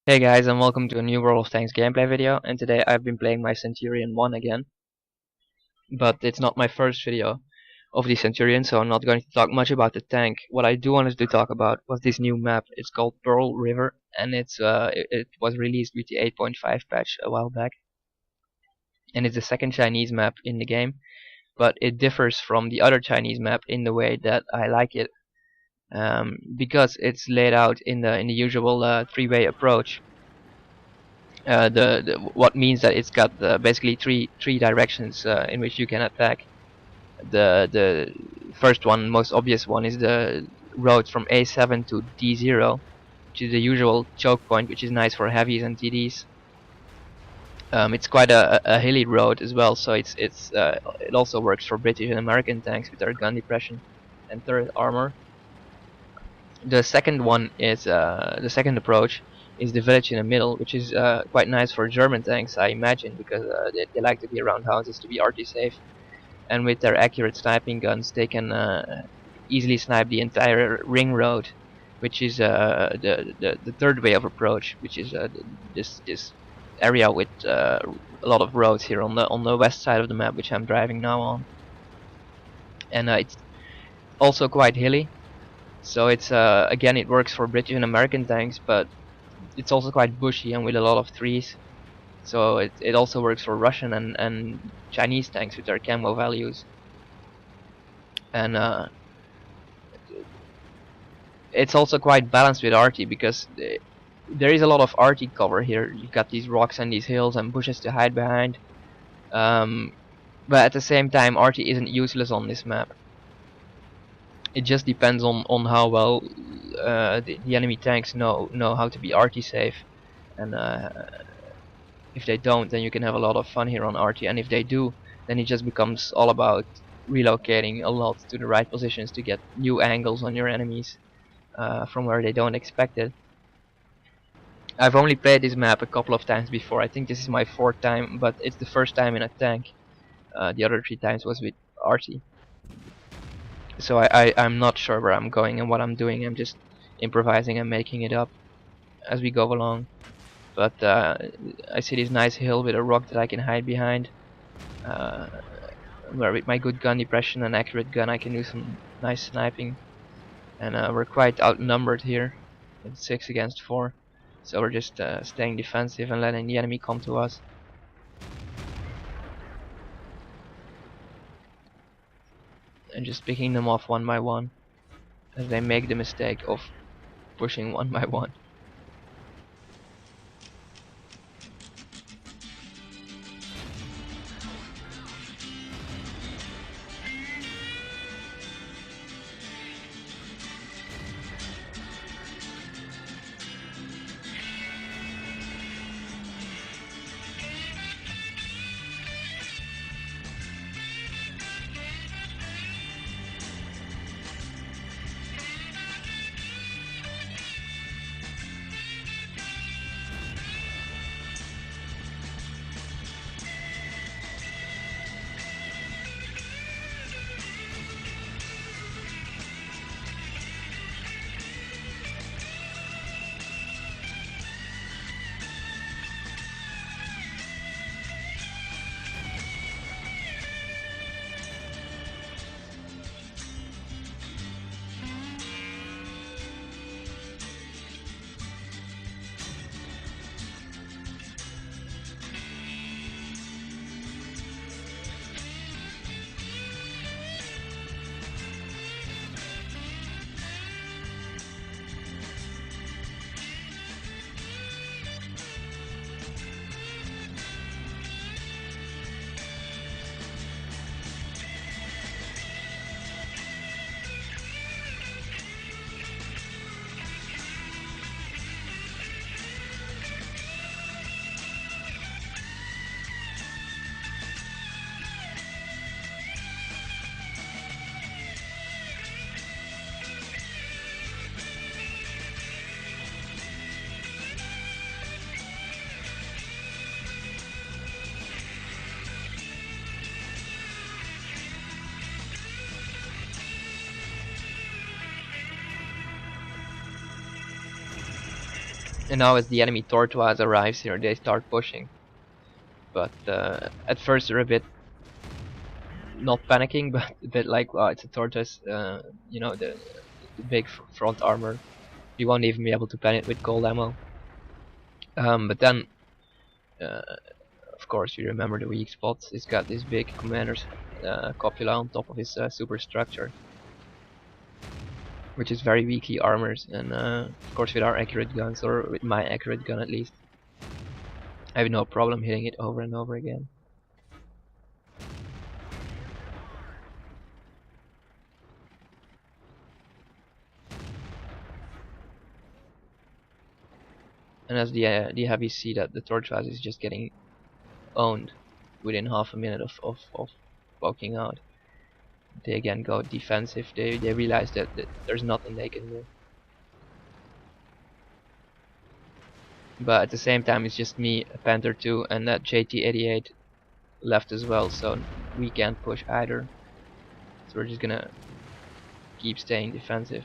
Hey guys, and welcome to a new World of Tanks gameplay video. And today I've been playing my Centurion 1 again, but it's not my first video of the Centurion, so I'm not going to talk much about the tank. What I do want to talk about was this new map. It's called Pearl River, and it was released with the 8.5 patch a while back, and it's the second Chinese map in the game. But it differs from the other Chinese map in the way that I like it, because it's laid out in the usual three-way approach. What means that it's got basically three directions in which you can attack. The first one, most obvious one, is the road from A7 to D0, which is the usual choke point, which is nice for heavies and TDs. It's quite a hilly road as well, so it also works for British and American tanks with their gun depression and turret armor. The second one is the second approach is the village in the middle, which is quite nice for German tanks, I imagine, because they like to be around houses to be RT safe, and with their accurate sniping guns, they can easily snipe the entire ring road, which is the third way of approach, which is this area with a lot of roads here on the west side of the map, which I'm driving now on, and it's also quite hilly. So it's again, it works for British and American tanks, but it's also quite bushy and with a lot of trees. So it also works for Russian and Chinese tanks with their camo values. And it's also quite balanced with RT, because there is a lot of RT cover here. You've got these rocks and these hills and bushes to hide behind. But at the same time, RT isn't useless on this map. It just depends on how well the enemy tanks know how to be RT safe, and if they don't, then you can have a lot of fun here on RT, and if they do, then it just becomes all about relocating a lot to the right positions to get new angles on your enemies from where they don't expect it. I've only played this map a couple of times before. I think this is my fourth time, but it's the first time in a tank. The other three times was with RT. So I'm not sure where I'm going and what I'm doing. I'm just improvising and making it up as we go along. But I see this nice hill with a rock that I can hide behind, uh, where with my good gun depression and accurate gun I can do some nice sniping. And we're quite outnumbered here. It's 6 against 4. So we're just staying defensive and letting the enemy come to us. And just picking them off one by one as they make the mistake of pushing one by one. And now as the enemy Tortoise arrives here, they start pushing. But at first they're a bit not panicking, but a bit like, well, it's a Tortoise, you know, the big front armor. You won't even be able to pen it with cold ammo. But then, uh, of course, you remember the weak spots. It's got this big commander's copula on top of his superstructure, which is very weakly armored. And of course, with our accurate guns, or with my accurate gun at least, I have no problem hitting it over and over again. And as the heavies see that the Tortoise is just getting owned within half a minute of poking out, they again go defensive. They realize that there's nothing they can do. But at the same time, it's just me, a Panther 2, and that JT-88 left as well, so we can't push either. So we're just gonna keep staying defensive.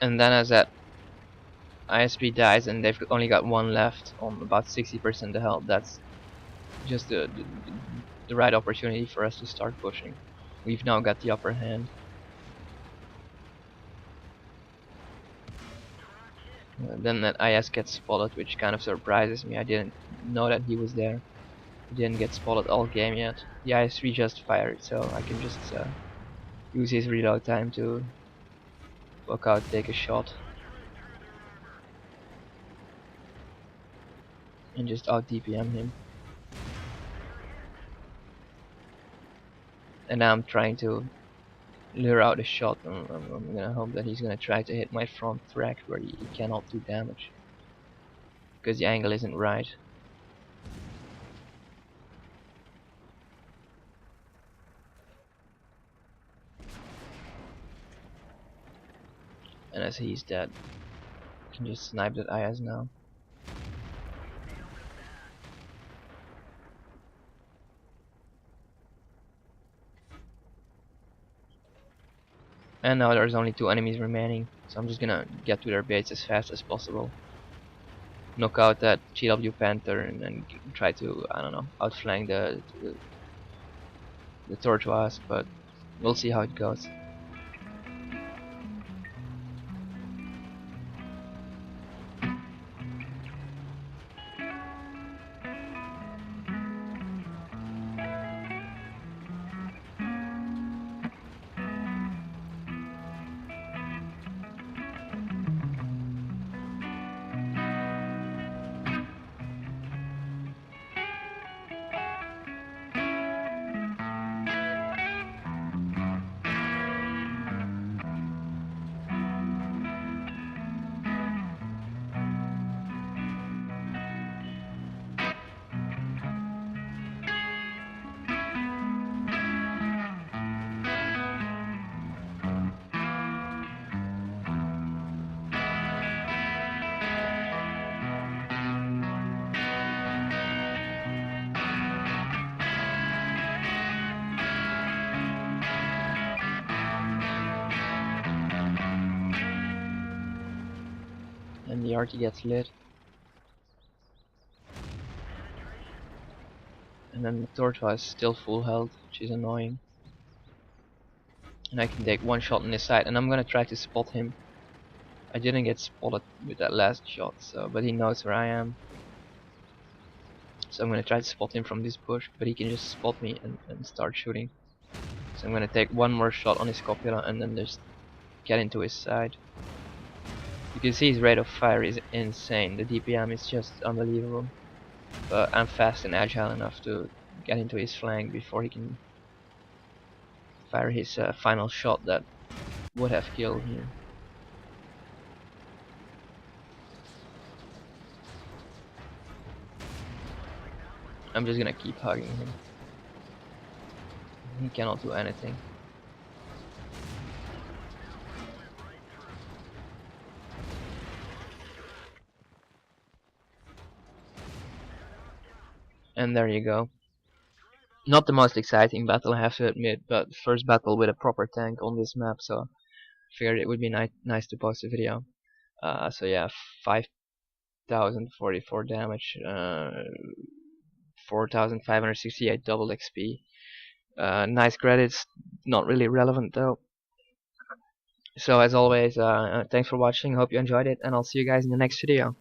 And then as that ISP dies and they've only got one left on about 60% of health, that's just the right opportunity for us to start pushing. We've now got the upper hand. Then that IS gets spotted, which kind of surprises me. I didn't know that he was there. He didn't get spotted all game yet. The IS-3 just fired, so I can just use his reload time to walk out, take a shot, and just out DPM him. And now I'm trying to lure out a shot. I'm gonna hope that he's gonna try to hit my front rack where he cannot do damage, because the angle isn't right. And as he's dead, I can just snipe that IS now. And now there's only 2 enemies remaining, so I'm just gonna get to their base as fast as possible. Knock out that GW Panther and then try to, I don't know, outflank the Tortoise, but we'll see how it goes. And the RT gets lit. And then the tortoise is still full health, which is annoying. And I can take one shot on his side, and I'm gonna try to spot him. I didn't get spotted with that last shot, so but he knows where I am. So I'm gonna try to spot him from this bush, but he can just spot me and start shooting. So I'm gonna take one more shot on his copula and then just get into his side. You can see his rate of fire is insane. The DPM is just unbelievable. But I'm fast and agile enough to get into his flank before he can fire his final shot that would have killed him. I'm just gonna keep hugging him. He cannot do anything. And there you go. Not the most exciting battle, I have to admit, but first battle with a proper tank on this map, so figured it would be nice to post a video. So yeah, 5,044 damage, 4,568 double XP. Nice credits, not really relevant though. So as always, thanks for watching, hope you enjoyed it, and I'll see you guys in the next video.